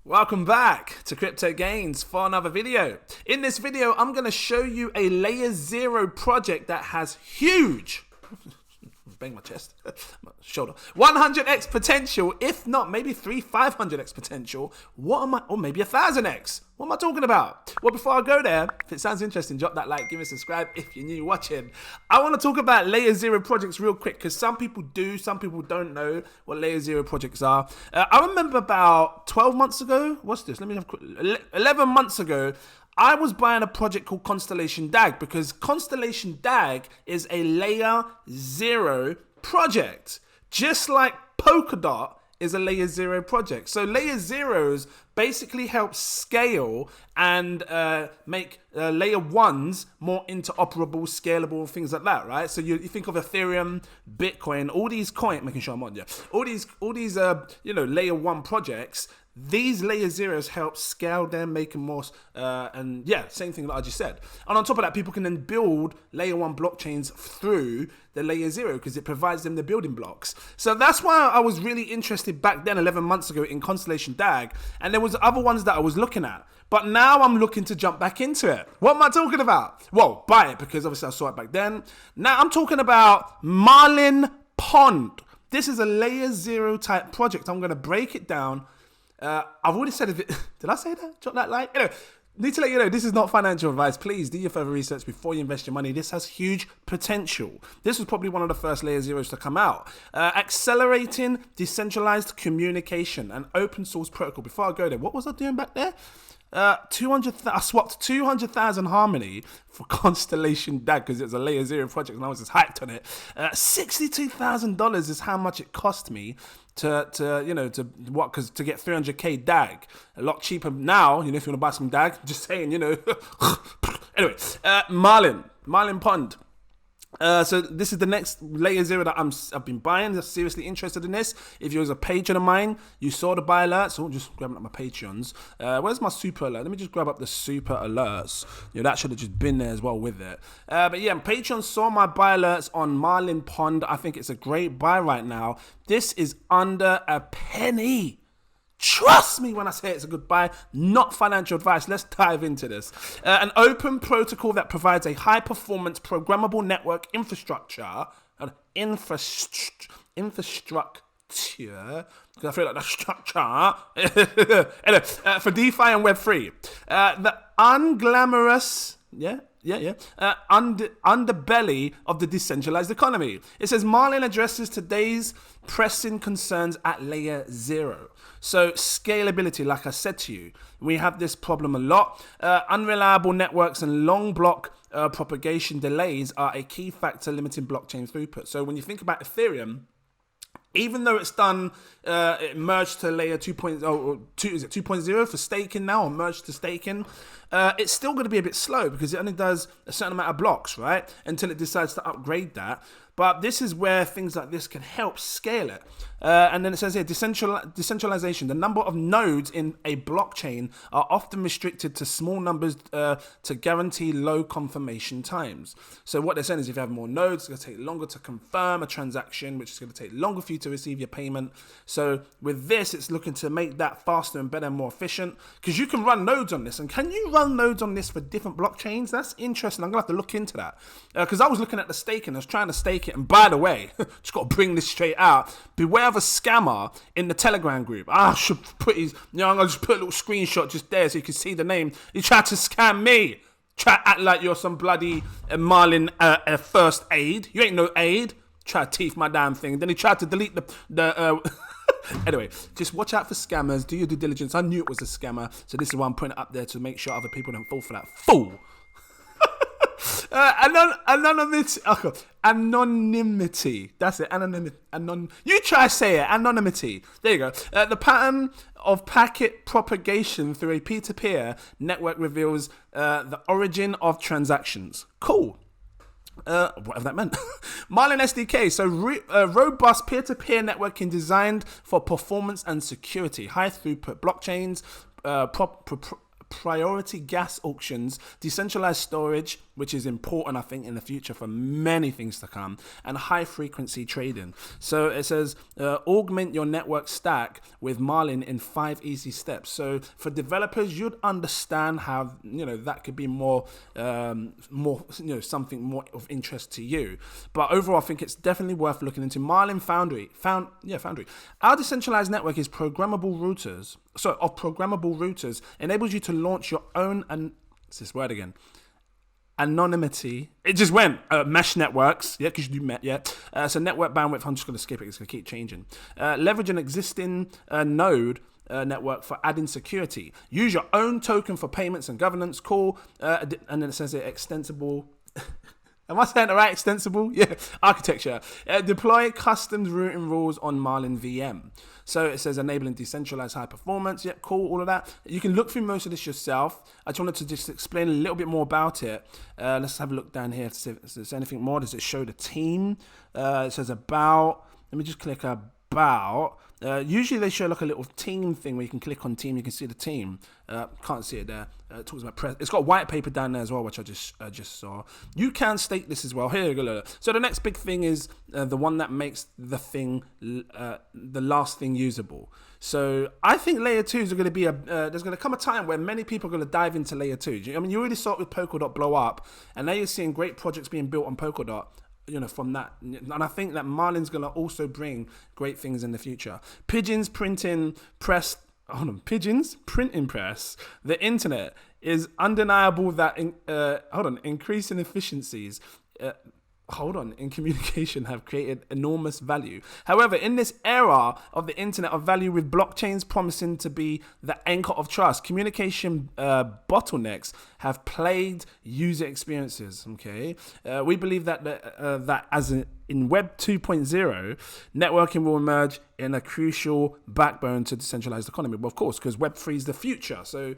Welcome back to Crypto Gains for another video. In this video, I'm going to show you a layer 0 project that has huge, bang my chest, my shoulder, 100x potential, if not maybe 500x potential. Or maybe 1000x. What am I talking about? Well, before I go there, if it sounds interesting, drop that like, give me a subscribe if you're new watching. I want to talk about layer 0 projects real quick because some people do, some people don't know what layer 0 projects are. I remember about 12 months ago, what's this? Let me have a quick, 11 months ago, I was buying a project called Constellation DAG because Constellation DAG is a layer 0 project, just like Polkadot is a layer 0 project. So layer 0s basically help scale and make layer 1s more interoperable, scalable, things like that, right? So you think of Ethereum, Bitcoin, all these coins, making sure I'm on, yeah. All these layer 1 projects. These layer 0s help scale them, make them more, and yeah, same thing that I just said. And on top of that, people can then build layer 1 blockchains through the layer 0 because it provides them the building blocks. So that's why I was really interested back then, 11 months ago, in Constellation DAG. And there was other ones that I was looking at. But now I'm looking to jump back into it. What am I talking about? Well, buy it because obviously I saw it back then. Now I'm talking about Marlin Pond. This is a layer 0 type project. I'm going to break it down. I've already said it. Did I say that? Drop that like. Anyway, need to let you know this is not financial advice. Please do your further research before you invest your money. This has huge potential. This was probably one of the first layer 0s to come out. Accelerating decentralized communication and open source protocol. Before I go there, what was I doing back there? I swapped 200,000 Harmony for Constellation DAG because it's a layer 0 project and I was just hyped on it. $62,000 is how much it cost me to get 300k DAG. A lot cheaper now, if you want to buy some DAG, just saying, Anyway, Marlin Pond. So this is the next layer 0 that I've been buying. I'm seriously interested in this. If you was a patron of mine, you saw the buy alerts. So I'm just grabbing up my Patreons. Where's my super alert? Let me just grab up the super alerts. That should have just been there as well with it. But yeah, Patreon saw my buy alerts on Marlin Pond. I think it's a great buy right now. This is under a penny. Trust me when I say it's a good buy, not financial advice. Let's dive into this. An open protocol that provides a high-performance programmable network infrastructure, because I feel like that's structure, for DeFi and Web3. The unglamorous, underbelly of the decentralized economy. It says Marlin addresses today's pressing concerns at layer 0. So scalability, like I said to you, we have this problem a lot. Unreliable networks and long block propagation delays are a key factor limiting blockchain throughput. So when you think about Ethereum, even though it's done, it merged to layer 2.0 for staking now, or merged to staking, it's still going to be a bit slow because it only does a certain amount of blocks, right? Until it decides to upgrade that. But this is where things like this can help scale it. And then it says here, decentralization. The number of nodes in a blockchain are often restricted to small numbers to guarantee low confirmation times. So what they're saying is if you have more nodes, it's going to take longer to confirm a transaction, which is going to take longer for you to receive your payment. So with this, it's looking to make that faster and better and more efficient because you can run nodes on this. And can you run nodes on this for different blockchains? That's interesting. I'm going to have to look into that because I was looking at the staking. I was trying to stake it. And by the way, just got to bring this straight out. Beware of a scammer in the Telegram group. I should put his, I'm going to just put a little screenshot just there so you can see the name. He tried to scam me. Try to act like you're some bloody Marlin first aid. You ain't no aid. Try to teeth my damn thing. Then he tried to delete the Anyway, just watch out for scammers. Do your due diligence. I knew it was a scammer. So this is why I'm putting it up there to make sure other people don't fall for that fool. Anonymity. That's it. Anonymity. You try to say it. Anonymity. There you go. The pattern of packet propagation through a peer-to-peer network reveals the origin of transactions. Cool. Whatever that meant. Marlin SDK. So robust peer-to-peer networking designed for performance and security. High throughput blockchains. priority gas auctions, decentralized storage, which is important, I think, in the future for many things to come, and high frequency trading. So it says, augment your network stack with Marlin in 5 easy steps. So for developers, you'd understand how, that could be more, something more of interest to you. But overall, I think it's definitely worth looking into. Marlin Foundry. Our decentralized network is programmable routers. So of programmable routers enables you to launch your own, and it's this word again, anonymity. It just went mesh networks, because you do so network bandwidth. I'm just going to skip it. It's going to keep changing. Leverage an existing node network for adding security. Use your own token for payments and governance. Cool. And then it says extensible. Am I saying the right? Extensible? Yeah. Architecture. Deploy custom routing rules on Marlin VM. So it says enabling decentralized high performance. Yeah, cool, all of that. You can look through most of this yourself. I just wanted to just explain a little bit more about it. Let's have a look down here to see if there's anything more. Does it show the team? It says about. Let me just click about. Usually they show like a little team thing where you can click on team, you can see the team. Can't see it there. It talks about press. It's got white paper down there as well, which I just saw. You can stake this as well. Here you go. So the next big thing is the one that makes the thing, the last thing usable. So I think layer 2s are going to be there's going to come a time where many people are going to dive into layer 2. I mean, you already saw it with Polkadot blow up, and now you're seeing great projects being built on Polkadot. From that, and I think that Marlin's going to also bring great things in the future. Pigeons printing press. Pigeons printing press. The internet is undeniable that increasing efficiencies. In communication have created enormous value. However, in this era of the internet of value, with blockchains promising to be the anchor of trust, communication bottlenecks have plagued user experiences. Okay, we believe that that as in Web 2.0, networking will emerge in a crucial backbone to decentralized economy. Well, of course, because Web 3 is the future. So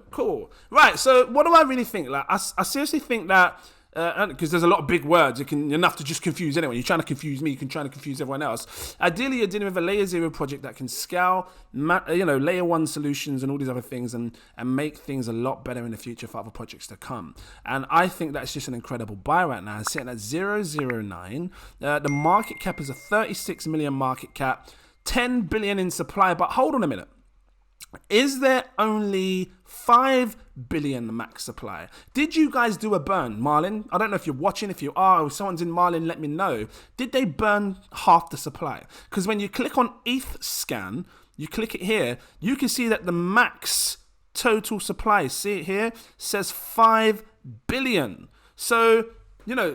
cool. Right. So what do I really think? Like, I seriously think that. Because there's a lot of big words, enough to just confuse anyone. You're trying to confuse me, you can try to confuse everyone else. Ideally, you're dealing with a layer 0 project that can scale, layer 1 solutions and all these other things, and make things a lot better in the future for other projects to come. And I think that's just an incredible buy right now. It's sitting at 009. The market cap is a 36 million market cap, 10 billion in supply. But hold on a minute. Is there only 5 billion max supply? Did you guys do a burn, Marlin? I don't know if you're watching. If you are, or if someone's in Marlin, let me know. Did they burn half the supply? Because when you click on ETH scan, you click it here, you can see that the max total supply, see it here, says 5 billion. So,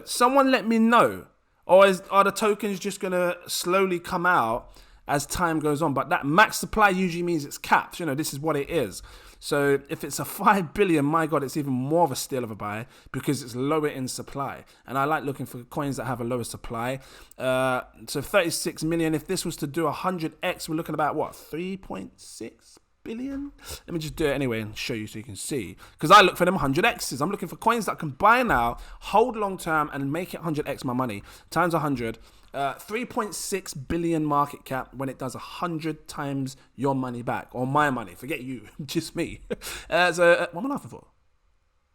someone let me know. Or are the tokens just going to slowly come out as time goes on? But that max supply usually means it's capped. This is what it is. So if it's a 5 billion, my God, it's even more of a steal of a buy because it's lower in supply. And I like looking for coins that have a lower supply. So 36 million, if this was to do 100x, we're looking about what, 3.6 billion? Let me just do it anyway and show you so you can see. Because I look for them 100x's. I'm looking for coins that I can buy now, hold long term, and make it 100x my money. Times 100. 3.6 billion market cap when it does 100 times your money back, or my money. Forget you, just me. What am I laughing for?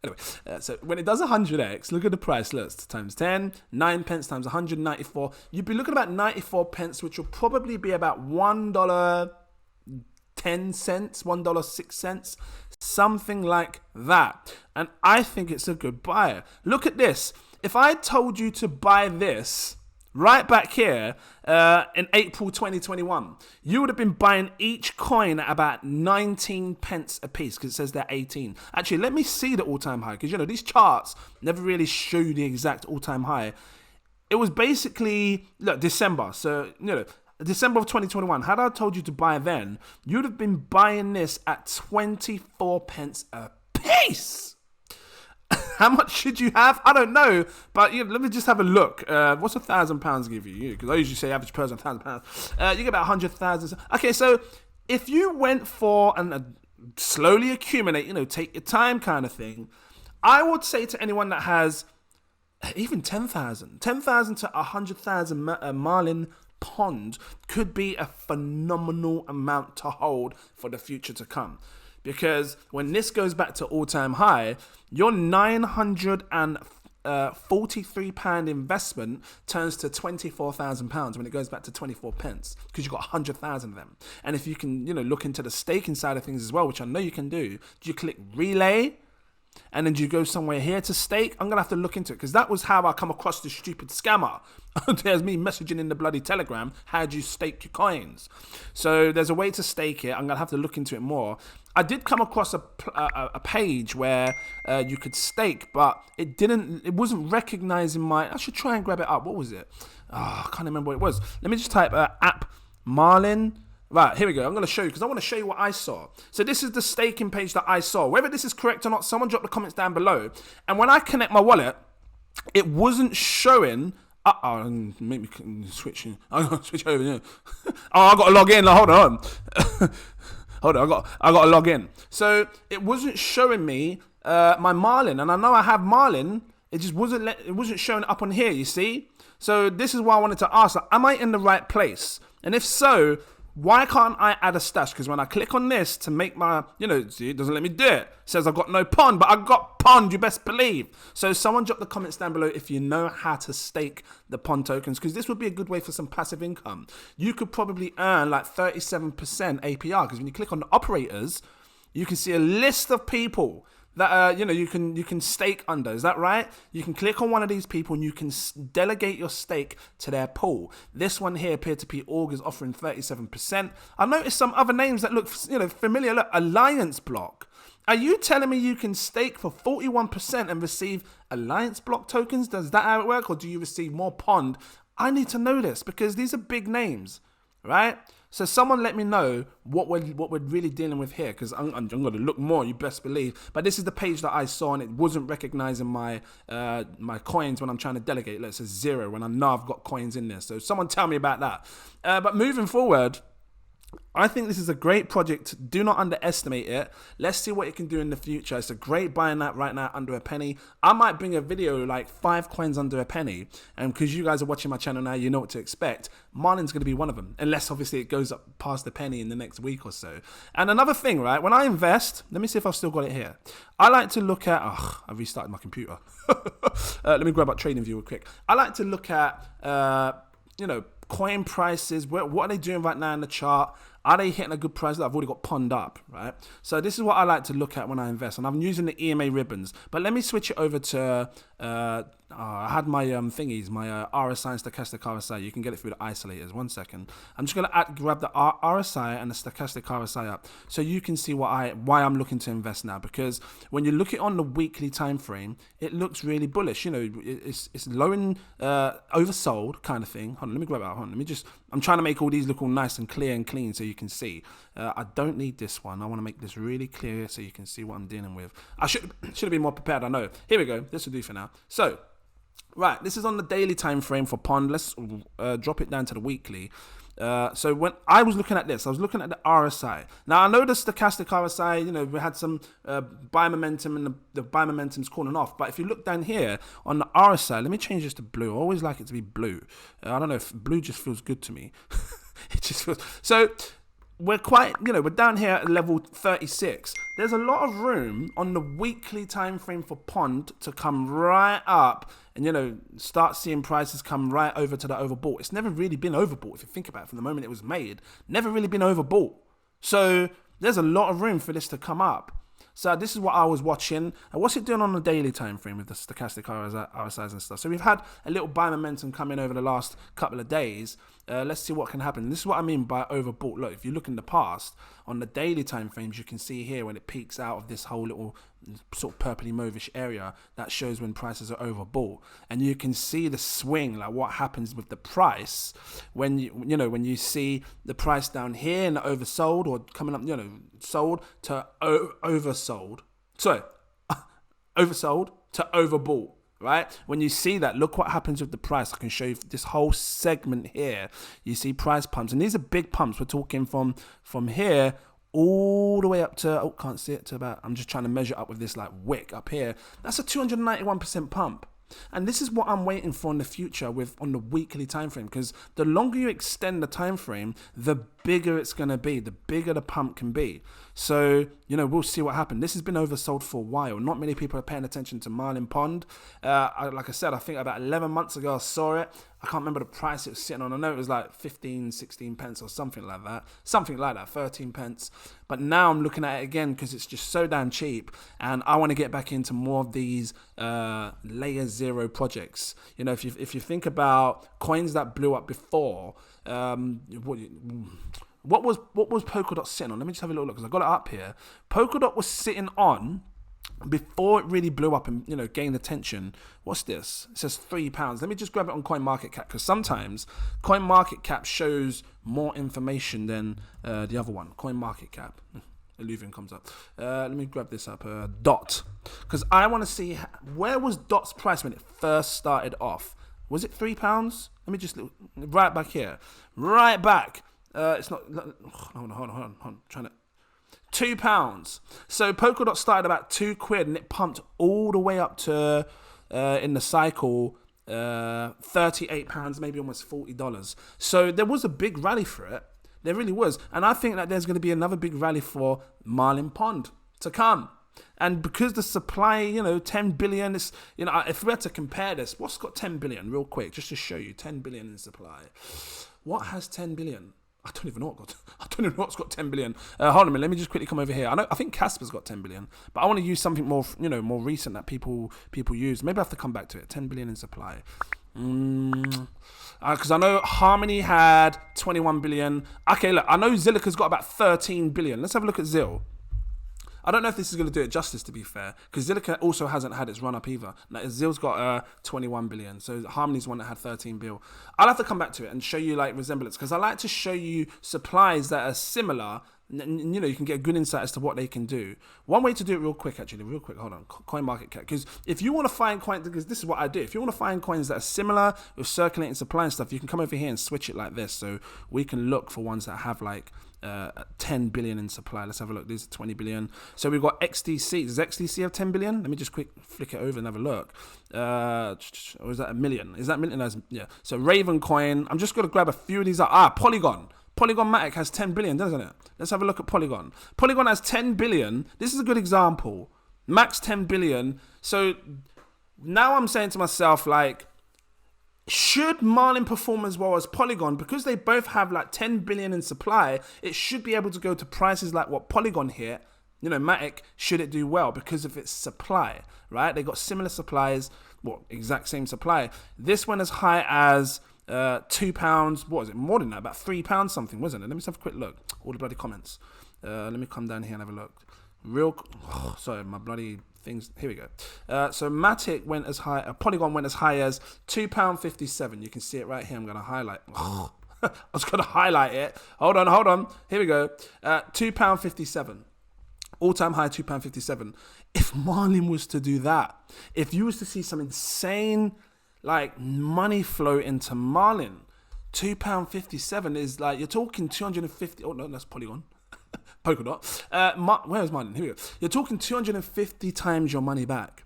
Anyway, so when it does 100x, look at the price. Look, times 10, 9 pence times 194. You'd be looking at about 94 pence, which will probably be about $1.10, $1.06, something like that. And I think it's a good buy. Look at this. If I told you to buy this right back here in April 2021, you would have been buying each coin at about 19 pence a piece, because it says they're 18. Actually, let me see the all-time high, because these charts never really show you the exact all-time high. It was basically, look, December. So, December of 2021. Had I told you to buy then, you'd have been buying this at 24 pence a piece. How much should you have? I don't know, but let me just have a look. What's £1,000 give you? Because I usually say average person £1,000. You get about 100,000. Okay, so if you went for and slowly accumulate, take your time kind of thing, I would say to anyone that has even 10,000 to 100,000 Marlin pond could be a phenomenal amount to hold for the future to come. because when this goes back to all-time high, your £943 investment turns to £24,000 when it goes back to 24 pence, because you've got 100,000 of them. And if you can, look into the staking side of things as well, which I know you can do you click relay? And then do you go somewhere here to stake? I'm going to have to look into it, because that was how I come across this stupid scammer. There's me messaging in the bloody Telegram, how do you stake your coins? So there's a way to stake it. I'm going to have to look into it more. I did come across a page where you could stake, but it wasn't recognizing I should try and grab it up. What was it? I can't remember what it was. Let me just type app Marlin. Right, here we go. I'm going to show you, because I want to show you what I saw. So this is the staking page that I saw. Whether this is correct or not, someone drop the comments down below. And when I connect my wallet, it wasn't showing. Make me switch. I'm going to switch over here. I got to log in. Hold on. Hold on. I got to log in. So it wasn't showing me my Marlin, and I know I have Marlin. It just wasn't showing up on here. You see. So this is why I wanted to ask: am I in the right place? And if so, why can't I add a stash? Because when I click on this to make my, see, it doesn't let me do it. It says I've got no pond, but I got pond, you best believe. So someone drop the comments down below if you know how to stake the pond tokens, because this would be a good way for some passive income. You could probably earn like 37% APR, because when you click on the operators, you can see a list of people that you can stake under. Is that right? You can click on one of these people and you can delegate your stake to their pool. This one here, peer-to-peer org, is offering 37%. I noticed some other names that look familiar. Look, Alliance Block. Are you telling me you can stake for 41% and receive Alliance Block tokens? Does that how it work, or do you receive more pond? I need to know this, because these are big names, right? So someone let me know what we're really dealing with here, because I'm going to look more, you best believe. But this is the page that I saw, and it wasn't recognizing my my coins when I'm trying to delegate. Let's say 0 when I know I've got coins in there. So someone tell me about that. But moving forward, I think this is a great project. Do not underestimate it. Let's see what it can do in the future. It's a great buying that right now under a penny. I might bring a video like 5 coins under a penny. And because you guys are watching my channel now, you know what to expect. Marlin's going to be one of them. Unless obviously it goes up past the penny in the next week or so. And another thing, right? When I invest, let me see if I've still got it here. I like to look at, I restarted my computer. Let me grab up TradingView real quick. I like to look at, coin prices. What are they doing right now in the chart? Are they hitting a good price? I've already got pond up, right? So this is what I like to look at when I invest, and I'm using the EMA ribbons. But let me switch it over to I had my thingies, my RSI and stochastic RSI. You can get it through the isolators. 1 second. I'm just gonna grab the RSI and the stochastic RSI up, so you can see why I'm looking to invest now. Because when you look at it on the weekly time frame, it looks really bullish. It's low and oversold kind of thing. Hold on, let me grab it out. Hold on, I'm trying to make all these look all nice and clear and clean, so you can see. I don't need this one. I want to make this really clear so you can see what I'm dealing with. I should have been more prepared, I know. Here we go. This will do for now. So, right, this is on the daily time frame for pond. Let's drop it down to the weekly. So when I was looking at this, I was looking at the RSI. Now I know the stochastic RSI, we had some buy momentum, and the buy momentum's calling off. But if you look down here on the RSI, let me change this to blue. I always like it to be blue. I don't know if blue just feels good to me. It just feels so. We're quite, we're down here at level 36. There's a lot of room on the weekly time frame for pond to come right up and, start seeing prices come right over to the overbought. It's never really been overbought if you think about it from the moment it was made. Never really been overbought. So there's a lot of room for this to come up. So this is what I was watching. And what's it doing on the daily time frame with the stochastic RSIs and stuff? So we've had a little buy momentum come in over the last couple of days. Let's see what can happen. This is what I mean by overbought. Look, if you look in the past, on the daily time frames, you can see here when it peaks out of this whole little sort of purpley mauvish area, that shows when prices are overbought. And you can see the swing, like what happens with the price when when you see the price down here and oversold, or coming up, sold to oversold. Sorry, oversold to overbought. Right? When you see that, look what happens with the price. I can show you this whole segment here. You see price pumps, and these are big pumps. We're talking from here all the way up to, can't see it, to about, I'm just trying to measure up with this like wick up here. That's a 291% pump. And this is what I'm waiting for in the future on the weekly time frame, because the longer you extend the time frame, the bigger it's going to be, the bigger the pump can be. So, you know, we'll see what happens. This has been oversold for a while. Not many people are paying attention to Marlin Pond. Like I said, I think about 11 months ago I saw it. I can't remember the price it was sitting on. I know it was like 15, 16 pence or something like that. Something like that, 13 pence. But now I'm looking at it again because it's just so damn cheap. And I want to get back into more of these layer 0 projects. You know, if you think about coins that blew up before, what was Polkadot sitting on? Let me just have a little look because I got it up here. Polkadot was sitting on, before it really blew up and, you know, gained attention. What's this? It says £3. Let me just grab it on CoinMarketCap because sometimes CoinMarketCap shows more information than the other one. CoinMarketCap. Illuvian comes up. Let me grab this up. DOT. Because I want to see where was DOT's price when it first started off. Was it £3? Let me just look right back here. Right back. It's not. Hold on. Trying to. £2. So Polkadot started about £2 and it pumped all the way up to in the cycle £38, maybe almost $40. So there was a big rally for it. There really was, and I think that there's going to be another big rally for Marlin Pond to come. And because the supply, you know, 10 billion is, you know, if we had to compare this, what's got 10 billion real quick, just to show you 10 billion in supply. What has 10 billion? I don't even know what's got 10 billion. Hold on a minute. Let me just quickly come over here. I think Casper's got 10 billion, but I want to use something more, you know, more recent that people use. Maybe I have to come back to it. 10 billion in supply. Because I know Harmony had 21 billion. Okay, look, I know Zilliqa's got about 13 billion. Let's have a look at Zil. I don't know if this is going to do it justice, to be fair, because Zilliqa also hasn't had its run up either. Now, Zil's got 21 billion, so Harmony's one that had 13 bill. I'll have to come back to it and show you like resemblance, because I like to show you supplies that are similar. You know, you can get a good insight as to what they can do. One way to do it real quick, hold on, CoinMarketCap, because if you want to find coins, because this is what I do, if you want to find coins that are similar with circulating supply and stuff, you can come over here and switch it like this, so we can look for ones that have like 10 billion in supply. Let's have a look. These are 20 billion. So we've got XDC. Does XDC have 10 billion? Let me just quick flick it over and have a look. Or is that a million? Is that million? Yeah. So Raven Coin. I'm just going to grab a few of these. Polygon. Polygon Matic has 10 billion, doesn't it? Let's have a look at Polygon. Polygon has 10 billion. This is a good example. Max 10 billion. So now I'm saying to myself, like, should Marlin perform as well as Polygon? Because they both have like 10 billion in supply, it should be able to go to prices like what Polygon hit. You know, Matic, should it do well because of its supply, right? They got similar supplies, exact same supply. This one as high as £2. What was it? More than that, about £3 something, wasn't it? Let me just have a quick look. All the bloody comments. Let me come down here and have a look. Sorry, my bloody things. Here we go. So Matic went as high, Polygon went as high as £2.57. You can see it right here. I'm going to highlight. I was going to highlight it. Hold on. Here we go. £2.57. All-time high, £2.57. If Marlin was to do that, if you was to see some insane like money flow into Marlin, £2.57 is like, you're talking 250. Oh no, that's Polygon. Polkadot. Where's Marlin? Here we go. You're talking 250 times your money back.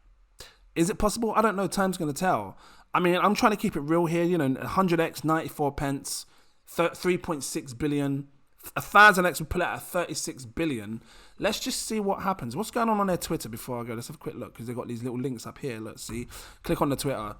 Is it possible? I don't know. Time's going to tell. I mean, I'm trying to keep it real here. You know, 100x, 94 pence, 3.6 billion. 1,000x would pull out at 36 billion. Let's just see what happens. What's going on their Twitter before I go? Let's have a quick look because they've got these little links up here. Let's see. Click on the Twitter.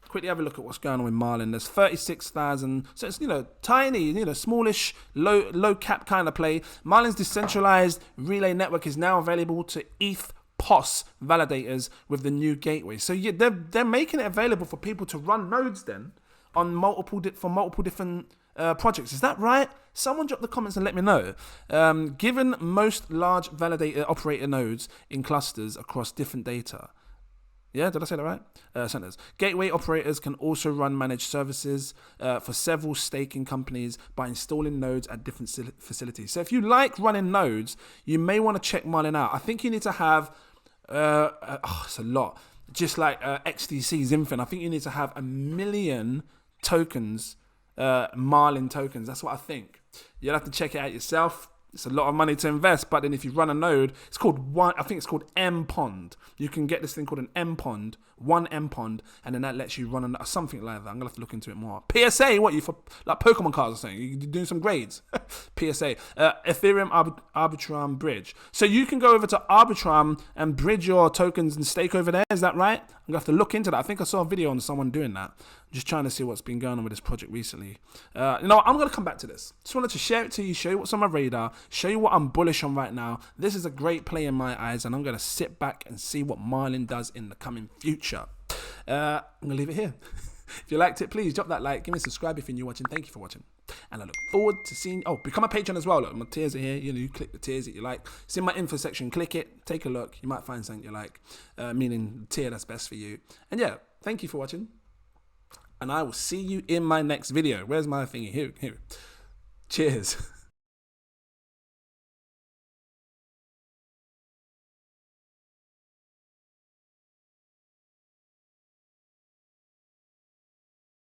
Quickly have a look at what's going on with Marlin. There's 36,000. So it's, you know, tiny, you know, smallish, low cap kind of play. Marlin's decentralized relay network is now available to ETH POS validators with the new gateway. So yeah, they're making it available for people to run nodes then on multiple different projects. Is that right? Someone drop the comments and let me know. Given most large validator operator nodes in clusters across different data. Yeah, did I say that right? Centers. Gateway operators can also run managed services for several staking companies by installing nodes at different facilities. So if you like running nodes, you may want to check Marlin out. I think you need to have, it's a lot. Just like XDC's Infin, I think you need to have 1 million tokens, Marlin tokens. That's what I think. You'll have to check it out yourself. It's a lot of money to invest, but then if you run a node, it's called I think it's called M-Pond. You can get this thing called an M-Pond, one M-Pond, and then that lets you run something like that. I'm gonna have to look into it more. PSA, what, you for like Pokemon cards or something? You're doing some grades. PSA, Ethereum Arbitrum Bridge. So you can go over to Arbitrum and bridge your tokens and stake over there. Is that right? I'm gonna have to look into that. I think I saw a video on someone doing that. I'm just trying to see what's been going on with this project recently. I'm gonna come back to this. Just wanted to share it to you, show you what's on my radar, show you what I'm bullish on right now. This is a great play in my eyes, and I'm gonna sit back and see what Marlin does in the coming future. I'm gonna leave it here. If you liked it, please drop that like, give me a subscribe if you're new watching. Thank you for watching, and I look forward to seeing. Oh, become a patron as well. Look, my tiers are here. You click the tiers that you like. It's in my info section. Click it, take a look. You might find something you like, meaning the tier that's best for you. And yeah, thank you for watching, and I will see you in my next video. Where's my thingy? Here. Cheers.